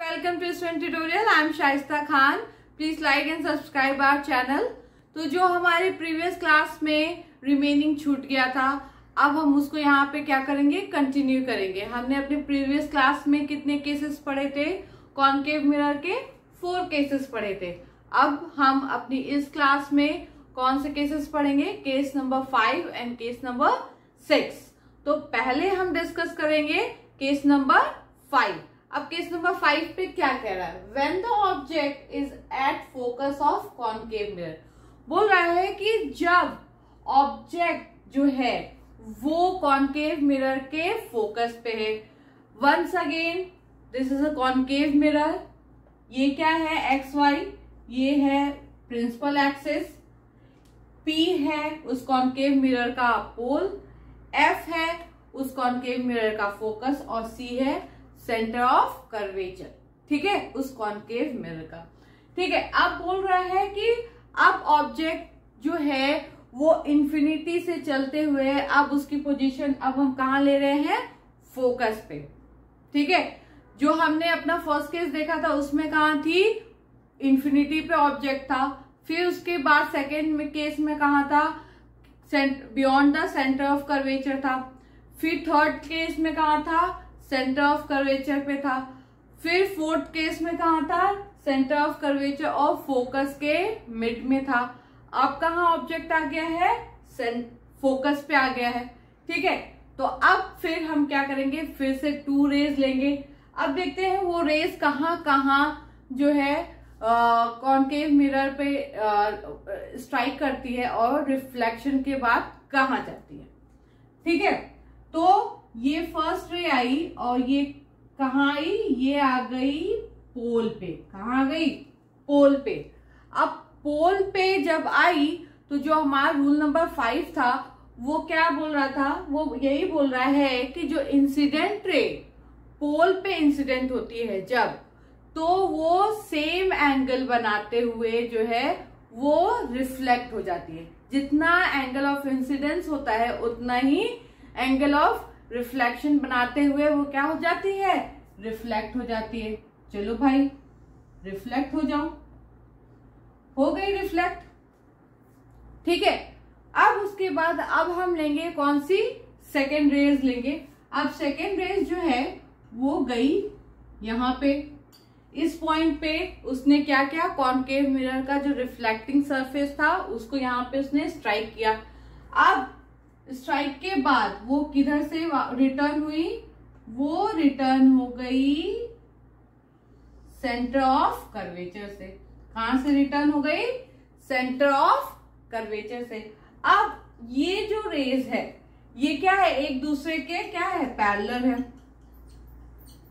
welcome to student tutorial. I am Shaista Khan. Please like and subscribe our channel. तो जो हमारे previous class में remaining छूट गया था, अब हम उसको यहाँ पे क्या करेंगे, कंटिन्यू करेंगे. हमने अपने प्रीवियस क्लास में कितने केसेस पढ़े थे? कॉनकेव मिरर के 4 केसेस पढ़े थे. अब हम अपनी इस क्लास में कौन से केसेस पढ़ेंगे? Case number 5 and case number 6. तो पहले हम डिस्कस करेंगे केस नंबर 5. अब केस नंबर 5 पे क्या कह रहा है? When the object is at focus of concave mirror, बोल रहा है कि जब ऑब्जेक्ट जो है वो कॉनकेव मिरर के फोकस पे है. Once again this is a concave mirror. ये क्या है? X Y. ये है प्रिंसिपल एक्सिस. P है उस कॉनकेव मिरर का पोल. F है उस कॉनकेव मिरर का फोकस और C है सेंटर ऑफ कर्वेचर. ठीक है, उस कॉनकेव मिरर का. ठीक है, अब बोल रहा है कि अब ऑब्जेक्ट जो है वो इंफिनिटी से चलते हुए अब उसकी पोजीशन अब हम कहा ले रहे हैं? फोकस पे. ठीक है, जो हमने अपना फर्स्ट केस देखा था उसमें कहा थी? इंफिनिटी पे ऑब्जेक्ट था. फिर उसके बाद सेकेंड केस में कहा था? Beyond the centre of curvature था. फिर थर्ड केस में कहा था? सेंटर ऑफ कर्वेचर पे था. फिर फोर्थ केस में कहा था? सेंटर ऑफ कर्वेचर और फोकस के मिड में था. अब कहा ऑब्जेक्ट आ गया है? फोकस पे आ गया है. ठीक है, तो अब फिर हम क्या करेंगे? फिर से 2 रेज लेंगे. अब देखते हैं वो रेज कहाँ जो है कॉनकेव मिरर पे स्ट्राइक करती है और रिफ्लेक्शन के बाद कहाँ जाती है. ठीक है, तो ये फर्स्ट रे आई और ये कहाँ आई? ये आ गई पोल पे. कहाँ आ गई? पोल पे. अब पोल पे जब आई तो जो हमारा रूल नंबर 5 था वो क्या बोल रहा था? वो यही बोल रहा है कि जो इंसिडेंट रे पोल पे इंसिडेंट होती है जब, तो वो सेम एंगल बनाते हुए जो है वो रिफ्लेक्ट हो जाती है. जितना एंगल ऑफ इंसिडेंस होता है उतना ही एंगल ऑफ रिफ्लेक्शन बनाते हुए वो क्या हो जाती है? रिफ्लेक्ट हो जाती है. चलो भाई रिफ्लेक्ट हो जाओ. हो गई रिफ्लेक्ट. ठीक है, अब उसके बाद अब हम लेंगे कौन सी? सेकेंड रेज लेंगे. अब सेकेंड रेज जो है वो गई यहां पे इस पॉइंट पे. उसने क्या किया? कॉनकेव मिरर का जो रिफ्लेक्टिंग सरफेस था उसको यहाँ पे उसने स्ट्राइक किया. अब स्ट्राइक के बाद वो किधर से रिटर्न हुई? वो रिटर्न हो गई सेंटर ऑफ कर्वेचर से. कहां से रिटर्न हो गई? सेंटर ऑफ कर्वेचर से. अब ये जो रेज है ये क्या है? एक दूसरे के क्या है? पैरेलल है.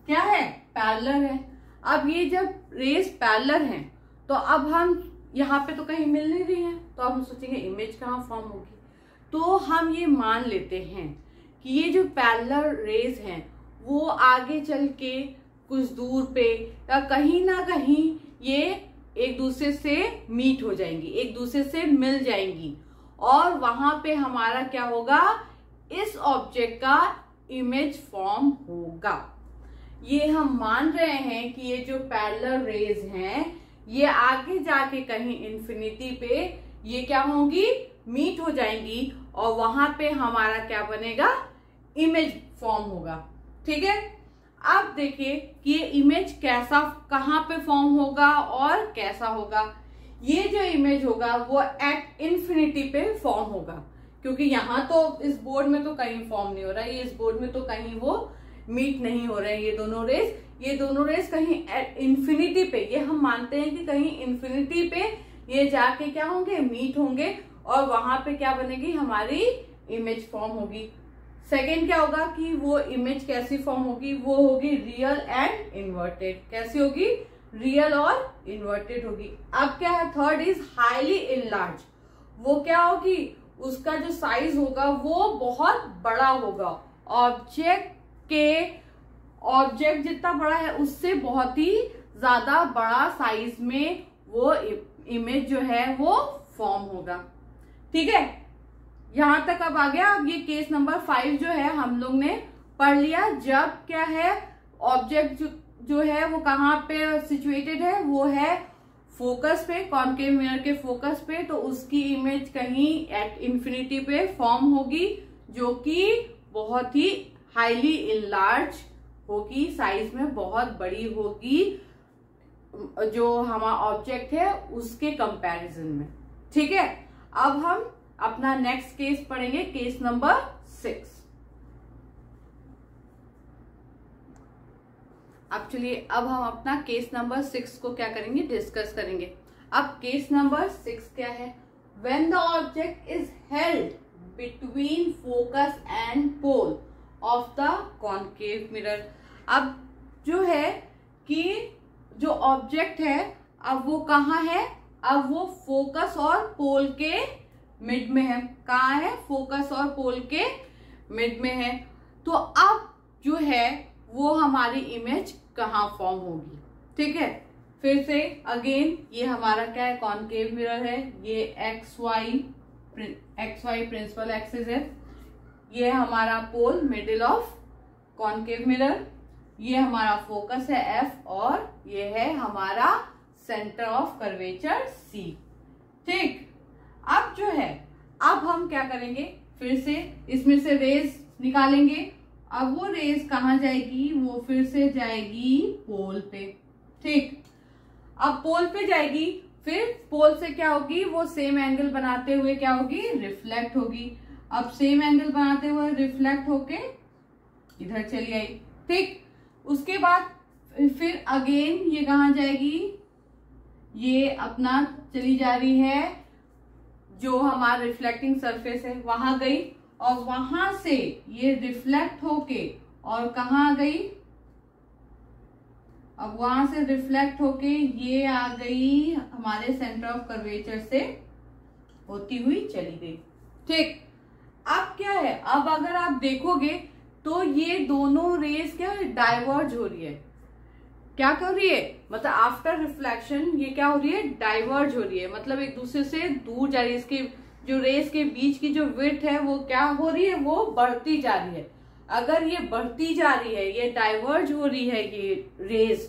क्या है? पैरेलल है. अब ये जब रेज पैरेलल हैं तो अब हम यहाँ पे तो कहीं मिल नहीं रही हैं, तो अब हम सोचेंगे इमेज कहाँ फॉर्म होगी. तो हम ये मान लेते हैं कि ये जो पैरेलल रेज हैं वो आगे चल के कुछ दूर पे या कहीं ना कहीं ये एक दूसरे से मीट हो जाएंगी, एक दूसरे से मिल जाएंगी और वहां पे हमारा क्या होगा? इस ऑब्जेक्ट का इमेज फॉर्म होगा. ये हम मान रहे हैं कि ये जो पैरेलल रेज हैं ये आगे जाके कहीं इंफिनिटी पे ये क्या होंगी? मीट हो जाएंगी और वहां पे हमारा क्या बनेगा? इमेज फॉर्म होगा. ठीक है, अब देखिए कि ये इमेज कैसा, कहां पे फॉर्म होगा और कैसा होगा. ये जो इमेज होगा वो एट इंफिनिटी पे फॉर्म होगा, क्योंकि यहाँ तो इस बोर्ड में तो कहीं फॉर्म नहीं हो रहा है. ये इस बोर्ड में तो कहीं वो मीट नहीं हो रहे हैं ये दोनों रेज कहीं इंफिनिटी पे. ये हम मानते हैं कि कहीं इंफिनिटी पे ये जाके क्या होंगे? मीट होंगे और वहां पे क्या बनेगी? हमारी इमेज फॉर्म होगी. सेकेंड क्या होगा कि वो इमेज कैसी फॉर्म होगी? वो होगी रियल एंड इन्वर्टेड. कैसी होगी? रियल और इन्वर्टेड होगी. अब क्या है? Third is highly enlarge. वो क्या होगी? उसका जो साइज होगा वो बहुत बड़ा होगा. ऑब्जेक्ट जितना बड़ा है उससे बहुत ही ज्यादा बड़ा साइज में वो इमेज जो है वो फॉर्म होगा. ठीक है, यहां तक अब आ गया. अब ये केस नंबर 5 जो है हम लोग ने पढ़ लिया. जब क्या है? ऑब्जेक्ट जो जो है वो कहाँ पे सिचुएटेड है, वो है फोकस पे, कॉनकेव मिरर के फोकस पे। तो उसकी इमेज कहीं एट इंफिनिटी पे फॉर्म होगी, जो कि बहुत ही हाईली इनलार्ज होगी, साइज में बहुत बड़ी होगी जो हमारा ऑब्जेक्ट है उसके कंपैरिजन में। ठीक है, अब हम अपना नेक्स्ट केस पढ़ेंगे, केस नंबर 6। अब चलिए, अब हम अपना केस नंबर 6 को क्या करेंगे, डिस्कस करेंगे। अब केस नंबर 6 क्या है, when the object is held between focus and pole of the concave mirror. अब जो है कि जो ऑब्जेक्ट है अब वो कहाँ है, अब वो फोकस और पोल के मिड में है। कहाँ है, फोकस और पोल के मिड में है। तो अब जो है वो हमारी इमेज कहाँ फॉर्म होगी। ठीक है, फिर से अगेन ये हमारा क्या है, कॉनकेव मिरर है, ये एक्स वाई प्रिंसिपल एक्सिस है, ये हमारा पोल मिडिल ऑफ कॉनकेव मिरर, ये हमारा फोकस है एफ, और ये है हमारा सेंटर ऑफ कर्वेचर सी। ठीक, अब जो है अब हम क्या करेंगे, फिर से इसमें से रेज निकालेंगे। अब वो रेज कहाँ जाएगी, वो फिर से जाएगी पोल पे। ठीक, अब पोल पे जाएगी, फिर पोल से क्या होगी, वो सेम एंगल बनाते हुए क्या होगी, रिफ्लेक्ट होगी। अब सेम एंगल बनाते हुए रिफ्लेक्ट होके इधर चली आई। ठीक, उसके बाद फिर अगेन ये कहाँ जाएगी, ये अपना चली जा रही है जो हमारा रिफ्लेक्टिंग सरफेस है वहां गई, और वहां से ये रिफ्लेक्ट होके और कहाँ गई, अब वहां से रिफ्लेक्ट होके ये आ गई हमारे सेंटर ऑफ कर्वेचर से होती हुई चली गई। ठीक, अब क्या है, अब अगर आप देखोगे तो ये दोनों रेस क्या डाइवर्ज हो रही है। क्या कर रही है, मतलब आफ्टर रिफ्लेक्शन ये क्या हो रही है, डाइवर्ज हो रही है, मतलब एक दूसरे से दूर जा रही है। इसके जो रेस के बीच की जो विड्थ है वो क्या हो रही है, वो बढ़ती जा रही है। अगर ये बढ़ती जा रही है, ये डाइवर्ज हो रही है ये रेस,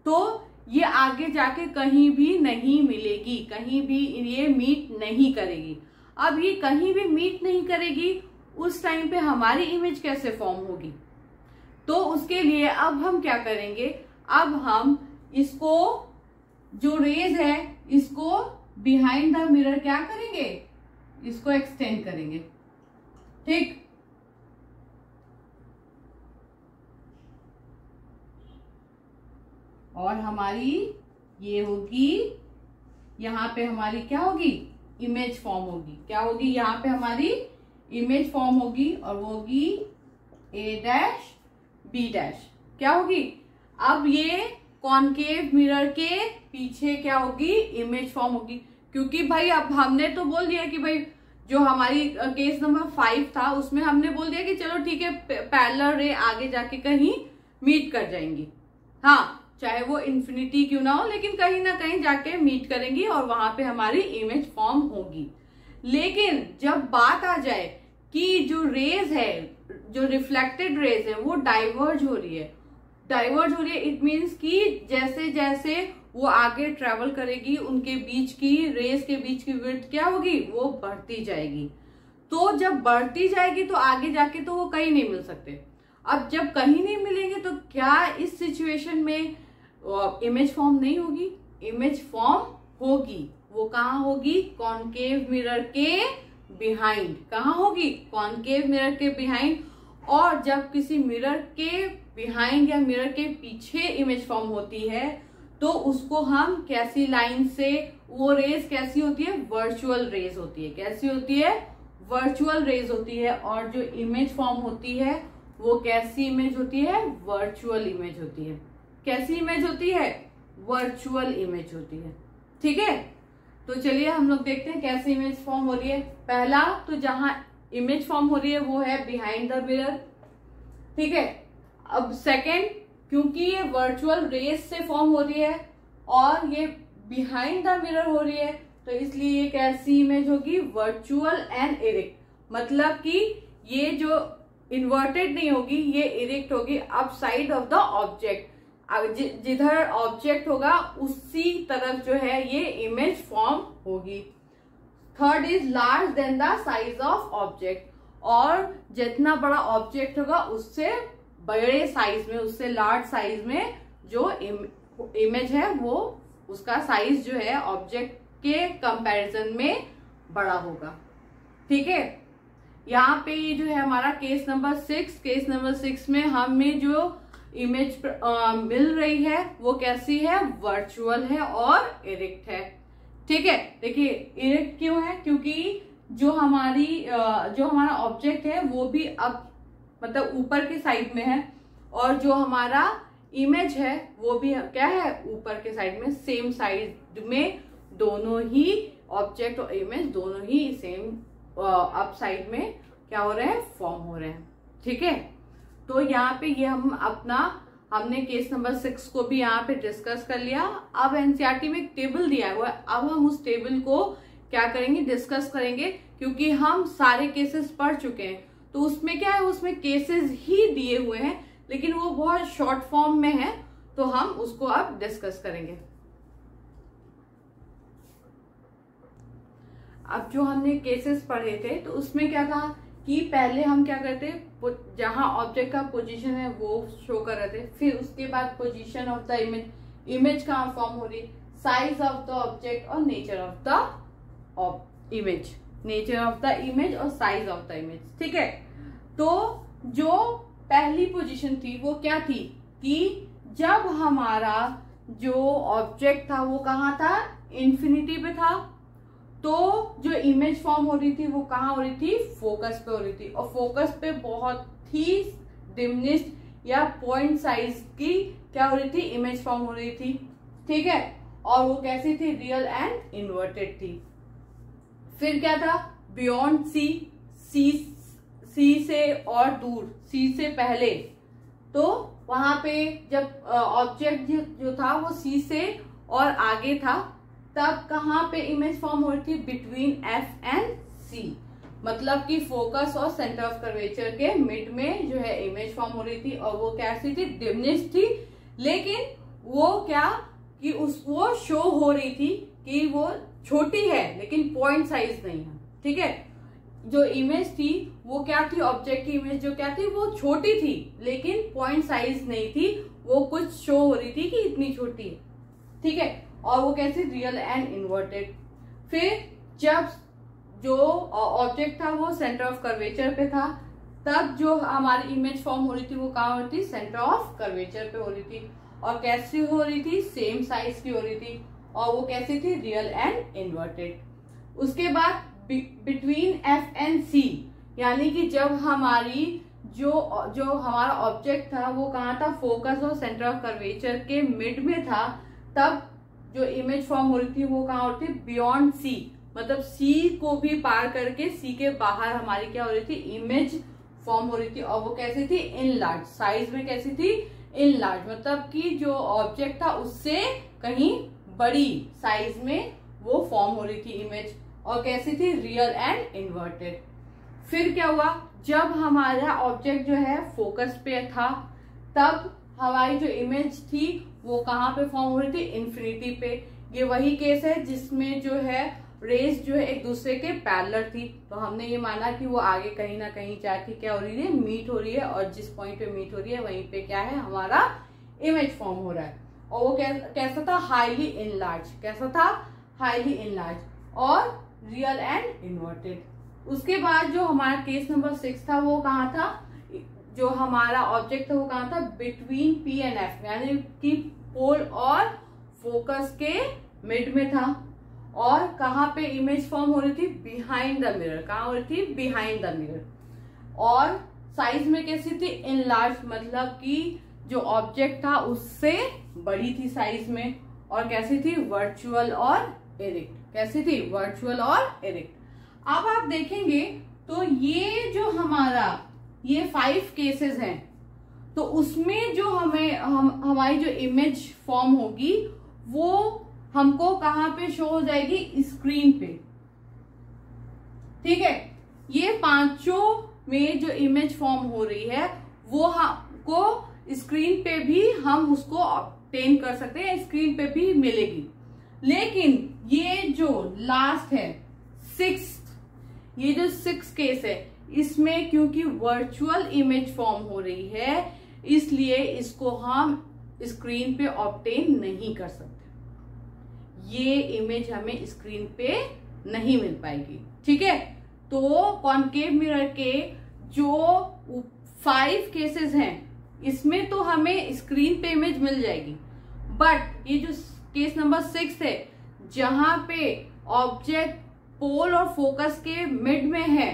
तो ये आगे जाके कहीं भी नहीं मिलेगी, कहीं भी ये मीट नहीं करेगी। अब ये कहीं भी मीट नहीं करेगी, उस टाइम पे हमारी इमेज कैसे फॉर्म होगी। तो उसके लिए अब हम क्या करेंगे, अब हम इसको जो रेज है इसको बिहाइंड द मिरर क्या करेंगे, इसको एक्सटेंड करेंगे। ठीक, और हमारी ये होगी, यहां पे हमारी क्या होगी, इमेज फॉर्म होगी। क्या होगी, यहाँ पे हमारी इमेज फॉर्म होगी, और वो होगी ए डैश बी डैश। क्या होगी, अब ये कॉनकेव मिरर के पीछे क्या होगी, इमेज फॉर्म होगी। क्योंकि भाई अब हमने तो बोल दिया कि भाई जो हमारी केस नंबर 5 था उसमें हमने बोल दिया कि चलो ठीक है, पैरेलल रे आगे जाके कहीं मीट कर जाएंगी। हाँ, चाहे वो इन्फिनिटी क्यों ना हो, लेकिन कहीं ना कहीं जाके मीट करेंगी और वहां पे हमारी इमेज फॉर्म होगी। लेकिन जब बात आ जाए कि जो रेज है, जो रिफ्लेक्टेड रेज है, वो डाइवर्ज हो रही है, डाइवर्ज हो रही है, इट मीन्स कि जैसे जैसे वो आगे ट्रेवल करेगी उनके बीच की रेस के बीच की विड्थ क्या होगी, वो बढ़ती जाएगी। तो जब बढ़ती जाएगी तो आगे जाके तो वो कहीं नहीं मिल सकते। अब जब कहीं नहीं मिलेंगे तो क्या इस सिचुएशन में इमेज फॉर्म नहीं होगी, इमेज फॉर्म होगी। वो कहाँ होगी, कॉनकेव मिरर के बिहाइंड। कहाँ होगी, कॉनकेव मिरर के बिहाइंड। और जब किसी मिरर के बिहाइंड या मिरर के पीछे इमेज फॉर्म होती है तो उसको हम कैसी लाइन से, वो रेज कैसी होती है, वर्चुअल रेज होती है। कैसी होती है, वर्चुअल रेज होती है। और जो इमेज फॉर्म होती है वो कैसी इमेज होती है, वर्चुअल इमेज होती है। कैसी इमेज होती है, वर्चुअल इमेज होती है। ठीक है, तो चलिए हम लोग देखते हैं कैसी इमेज फॉर्म हो रही है। पहला तो जहां इमेज फॉर्म हो रही है वो है बिहाइंड द मिरर। ठीक है, अब सेकेंड, क्योंकि ये वर्चुअल रेस से फॉर्म हो रही है और ये बिहाइंड द मिरर हो रही है, तो इसलिए ये कैसी इमेज होगी, वर्चुअल एंड इरेक्ट। मतलब कि ये जो इन्वर्टेड नहीं होगी, ये इरेक्ट होगी, up side of the object. जिधर ऑब्जेक्ट होगा उसी तरफ जो है ये इमेज फॉर्म होगी। Third is large then the size of object, और जितना बड़ा ऑब्जेक्ट होगा उससे बड़े साइज में, उससे लार्ज साइज में जो इमेज है वो उसका साइज जो है ऑब्जेक्ट के कंपैरिजन में बड़ा होगा। ठीक है, यहाँ पे ये जो है हमारा केस नंबर 6, केस नंबर 6 में हमें जो इमेज मिल रही है वो कैसी है, वर्चुअल है और इरेक्ट है। ठीक है, देखिए इरेक्ट क्यों है, क्योंकि जो हमारा ऑब्जेक्ट है वो भी अब मतलब ऊपर की साइड में है, और जो हमारा इमेज है वो भी क्या है, ऊपर के साइड में, सेम साइड में, दोनों ही ऑब्जेक्ट और इमेज दोनों ही सेम अप साइड में क्या हो रहे हैं, फॉर्म हो रहे हैं। ठीक है, तो यहाँ पे ये हमने केस नंबर 6 को भी यहाँ पे डिस्कस कर लिया। अब एनसीईआरटी में एक टेबल दिया हुआ है, अब हम उस टेबल को क्या करेंगे, डिस्कस करेंगे, क्योंकि हम सारे केसेस पढ़ चुके हैं। तो उसमें क्या है, उसमें केसेस ही दिए हुए हैं लेकिन वो बहुत शॉर्ट फॉर्म में है, तो हम उसको अब डिस्कस करेंगे। अब जो हमने केसेस पढ़े थे तो उसमें क्या था कि पहले हम क्या करते, जहां ऑब्जेक्ट का पोजीशन है वो शो कर रहे थे, फिर उसके बाद पोजीशन ऑफ द इमेज कहाँ फॉर्म हो रही, साइज ऑफ द ऑब्जेक्ट और nature of the image, nature of the image और साइज ऑफ द इमेज। ठीक है, तो जो पहली पोजीशन थी वो क्या थी कि जब हमारा जो ऑब्जेक्ट था वो कहाँ था, इन्फिनिटी पे था, तो जो इमेज फॉर्म हो रही थी वो कहाँ हो रही थी, फोकस पे हो रही थी, और फोकस पे बहुत ही डिमिनिश्ड या पॉइंट साइज की क्या हो रही थी, इमेज फॉर्म हो रही थी। ठीक है, और वो कैसी थी, रियल एंड इन्वर्टेड थी। फिर क्या था, बियॉन्ड सी से और दूर, सी से पहले, तो वहां पे जब ऑब्जेक्ट जो था वो सी से और आगे था, तब कहाँ पे इमेज फॉर्म हो रही थी, बिटवीन एफ एंड सी, मतलब कि फोकस और सेंटर ऑफ कर्वेचर के मिड में जो है इमेज फॉर्म हो रही थी, और वो कैसी थी, डिमिनिश्ड थी, लेकिन वो क्या कि वो शो हो रही थी कि वो छोटी है लेकिन पॉइंट साइज नहीं है। ठीक है, जो इमेज थी वो क्या थी, ऑब्जेक्ट की इमेज जो क्या थी वो छोटी थी लेकिन पॉइंट साइज नहीं थी, वो कुछ शो हो रही थी कि इतनी छोटी है। ठीक है, और वो कैसे, रियल एंड इन्वर्टेड। फिर जब जो ऑब्जेक्ट था वो सेंटर ऑफ कर्वेचर पे था, तब जो हमारी इमेज फॉर्म हो रही थी वो कहाँ हो रही थी, सेंटर ऑफ कर्वेचर पे हो रही थी, और कैसी हो रही थी, सेम साइज की हो रही थी, और वो कैसी थी, रियल एंड इन्वर्टेड। उसके बाद बिटवीन एफ एंड सी, यानी कि जब हमारी जो हमारा ऑब्जेक्ट था वो कहाँ था, फोकस और सेंटर ऑफ कर्वेचर के मिड में था, तब जो इमेज फॉर्म हो रही थी वो कहाँ हो रही थी, बियॉन्ड सी, मतलब सी को भी पार करके सी के बाहर हमारी क्या हो रही थी, इमेज फॉर्म हो रही थी, और वो कैसी थी, इन लार्ज साइज में, कैसी थी, इन लार्ज, मतलब कि जो ऑब्जेक्ट था उससे कहीं बड़ी साइज में वो फॉर्म हो रही थी इमेज, और कैसी थी, रियल एंड इन्वर्टेड। फिर क्या हुआ, जब हमारा ऑब्जेक्ट जो है फोकस पे था, तब हमारी जो इमेज थी वो कहाँ पे फॉर्म हो रही थी, इन्फिनिटी पे। ये वही केस है जिसमें जो है रेज जो है एक दूसरे के पैरेलल थी, तो हमने ये माना कि वो आगे कहीं ना कहीं जाके क्या हो रही है, मीट हो रही है, और जिस पॉइंट पे मीट हो रही है वहीं पे क्या है, हमारा इमेज फॉर्म हो रहा है। और वो कैसा था, हाईली इनलार्ज, कैसा था, हाईली इनलार्ज और रियल एंड इन्वर्टेड। उसके बाद जो हमारा केस नंबर 6 था वो कहाँ था, जो हमारा ऑब्जेक्ट था वो कहाँ था, बिटवीन पी एंड एफ, यानी कि पोल और फोकस के मिड में था, और कहाँ पे इमेज फॉर्म हो रही थी, बिहाइंड द मिरर, कहाँ हो रही थी, बिहाइंड द मिरर, और साइज में कैसी थी, इन लार्ज, मतलब कि जो ऑब्जेक्ट था उससे बड़ी थी साइज में, और कैसी थी, वर्चुअल और इरेक्ट, कैसी थी, वर्चुअल और इरेक्ट। अब आप देखेंगे तो ये जो ये 5 केसेस हैं, तो उसमें जो हमारी जो इमेज फॉर्म होगी वो हमको कहाँ पे शो हो जाएगी, स्क्रीन पे। ठीक है, ये 5 में जो इमेज फॉर्म हो रही है वो हमको स्क्रीन पे भी हम उसको ऑब्टेन कर सकते हैं, स्क्रीन पे भी मिलेगी। लेकिन ये जो लास्ट है 6th, ये जो 6th केस है, इसमें क्योंकि वर्चुअल इमेज फॉर्म हो रही है, इसलिए इसको हम स्क्रीन पे ऑब्टेन नहीं कर सकते। ये इमेज हमें स्क्रीन पे नहीं मिल पाएगी, ठीक है। तो कॉनकेव मिरर के जो 5 केसेस हैं, इसमें तो हमें स्क्रीन पे इमेज मिल जाएगी, बट ये जो केस नंबर 6 है, जहां पे ऑब्जेक्ट पोल और फोकस के मिड में है,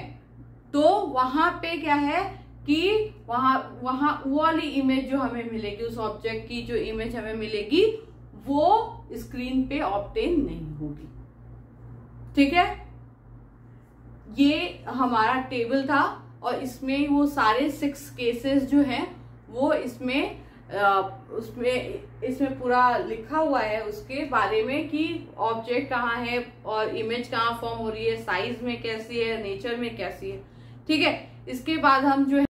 तो वहां पे क्या है कि वहां वो वाली इमेज जो हमें मिलेगी, उस ऑब्जेक्ट की जो इमेज हमें मिलेगी, वो स्क्रीन पे ऑब्टेन नहीं होगी, ठीक है। ये हमारा टेबल था और इसमें वो सारे 6 केसेस जो हैं वो इसमें पूरा लिखा हुआ है उसके बारे में कि ऑब्जेक्ट कहाँ है और इमेज कहाँ फॉर्म हो रही है, साइज में कैसी है, नेचर में कैसी है, ठीक है। इसके बाद हम जो है